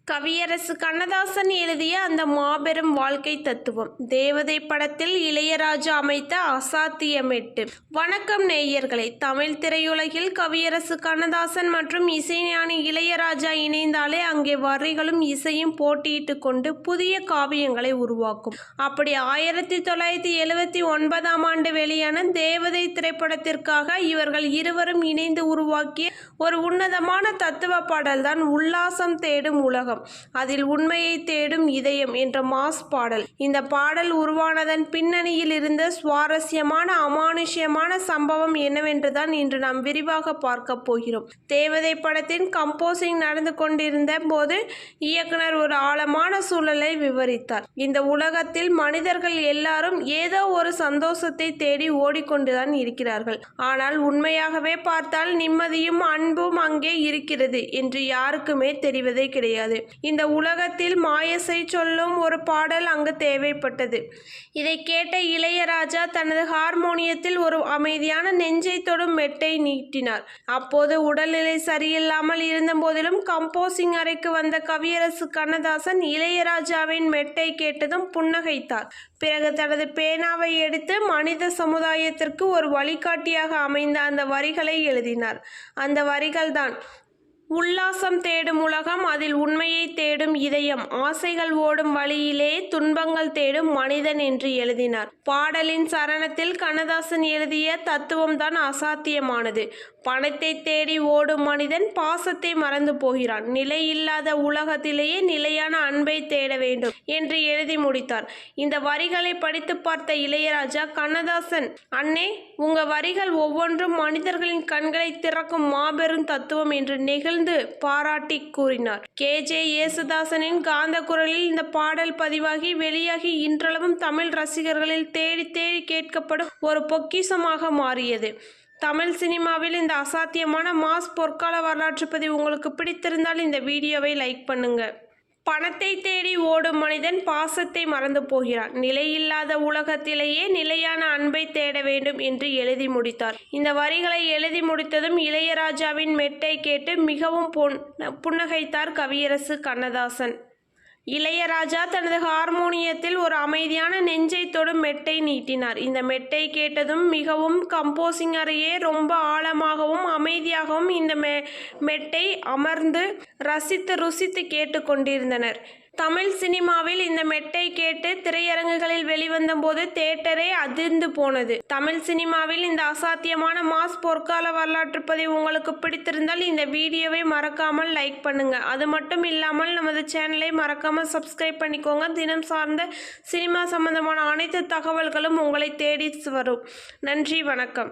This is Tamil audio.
கவியரசு கண்ணதாசன் எழுதிய அந்த மாபெரும் வாழ்க்கை தத்துவம். தேவதை படத்தில் இளையராஜா அமைத்த அசாத்தியமெட்டு. வணக்கம் நேயர்களே. தமிழ் திரையுலகில் கவியரசு கண்ணதாசன் மற்றும் இசைஞானி இளையராஜா இணைந்தாலே அங்கே வரிகளும் இசையும் போட்டியிட்டு கொண்டு புதிய காவியங்களை உருவாக்கும். அப்படி 1979ஆம் ஆண்டு வெளியான தேவதை திரைப்படத்திற்காக இவர்கள் இருவரும் இணைந்து உருவாக்கிய ஒரு உன்னதமான தத்துவ பாடல்தான் உல்லாசம் தேடும் உலகம், அதில் உண்மையை தேடும் இதயம் என்ற மாஸ் பாடல். இந்த பாடல் உருவானதன் பின்னணியில் இருந்த சுவாரஸ்யமான அமானுஷ்யமான சம்பவம் என்னவென்றுதான் இன்று நாம் விரிவாக பார்க்க போகிறோம். தேவதை படத்தின் கம்போசிங் நடந்து கொண்டிருந்த போது இயக்குனர் ஒரு ஆழமான சூழலை விவரித்தார். இந்த உலகத்தில் மனிதர்கள் எல்லாரும் ஏதோ ஒரு சந்தோஷத்தை தேடி ஓடிக்கொண்டுதான் இருக்கிறார்கள். ஆனால் உண்மையாகவே பார்த்தால் நிம்மதியும் அன்பும் அங்கே இருக்கிறது என்று யாருக்குமே தெரிவதே கிடையாது. இந்த உலகத்தில் மாயசை சொல்லும் ஒரு பாடல் அங்கு தேவைப்பட்டது. இதை கேட்ட இளையராஜா தனது ஹார்மோனியத்தில் ஒரு அமைதியான நெஞ்சை தொடும் மெட்டை நீட்டினார். அப்போது உடல்நிலை சரியில்லாமல் இருந்த போதிலும் கம்போசிங் அறைக்கு வந்த கவியரசு கண்ணதாசன் இளையராஜாவின் மெட்டை கேட்டதும் புன்னகைத்தார். பிறகு தனது பேனாவை எடுத்து மனித சமுதாயத்திற்கு ஒரு வழிகாட்டியாக அமைந்த அந்த வரிகளை எழுதினார். அந்த வரிகள்தான் உல்லாசம் தேடும் உலகம், அதில் உண்மையை தேடும் இதயம், ஆசைகள் ஓடும் வழியிலே துன்பங்கள் தேடும் மனிதன் என்று எழுதினார். பாடலின் சரணத்தில் கண்ணதாசன் எழுதிய தத்துவம்தான் அசாத்தியமானது. பணத்தை தேடி ஓடும் மனிதன் பாசத்தை மறந்து போகிறான். நிலை இல்லாத உலகத்திலேயே நிலையான அன்பை தேட வேண்டும் என்று எழுதி முடித்தார். இந்த வரிகளை படித்து பார்த்த இளையராஜா, கண்ணதாசன் அண்ணே, உங்க வரிகள் ஒவ்வொன்றும் மனிதர்களின் கண்களை திறக்கும் மாபெரும் தத்துவம் என்று நெகிழ்ந்து பாராட்டி கூறினார். கே.ஜே. யேசுதாசனின் காந்த குரலில் இந்த பாடல் பதிவாகி வெளியாகி இன்றளவும் தமிழ் ரசிகர்களில் தேடி தேடி கேட்கப்படும் ஒரு பொக்கிஷமாக மாறியது. தமிழ் சினிமாவில் இந்த அசாத்தியமான மாஸ் பொற்கால வரலாற்று பதிவு உங்களுக்கு பிடித்திருந்தால் இந்த வீடியோவை லைக் பண்ணுங்க. பணத்தை தேடி ஓடும் மனிதன் பாசத்தை மறந்து போகிறான். நிலையில்லாத உலகத்திலேயே நிலையான அன்பை தேட வேண்டும் என்று எழுதி முடித்தார். இந்த வரிகளை எழுதி முடித்ததும் இளையராஜாவின் மெட்டை கேட்டு மிகவும் புன்னகைத்தார் கவியரசு கண்ணதாசன். இளையராஜா தனது ஹார்மோனியத்தில் ஒரு அமைதியான நெஞ்சை தொடும் மெட்டை நீட்டினார். இந்த மெட்டை கேட்டதும் மிகவும் கம்போசிங் அறையே ரொம்ப ஆழமாகவும் அமைதியாகவும் இந்த மெட்டை அமர்ந்து ரசித்து ருசித்து கேட்டு கொண்டிருந்தனர். தமிழ் சினிமாவில் இந்த மெட்டை கேட்டு திரையரங்குகளில் வெளிவந்த போது தியேட்டரே அதிர்ந்து போனது. தமிழ் சினிமாவில் இந்த அசாத்தியமான மாஸ் பொற்கால வரலாற்று பதிவு உங்களுக்கு பிடித்திருந்தால் இந்த வீடியோவை மறக்காமல் லைக் பண்ணுங்க. அது மட்டும் இல்லாமல் நமது சேனலை மறக்காமல் சப்ஸ்கிரைப் பண்ணிக்கோங்க. தினம் சார்ந்த சினிமா சம்பந்தமான அனைத்து தகவல்களும் உங்களை தேடி வரும். நன்றி, வணக்கம்.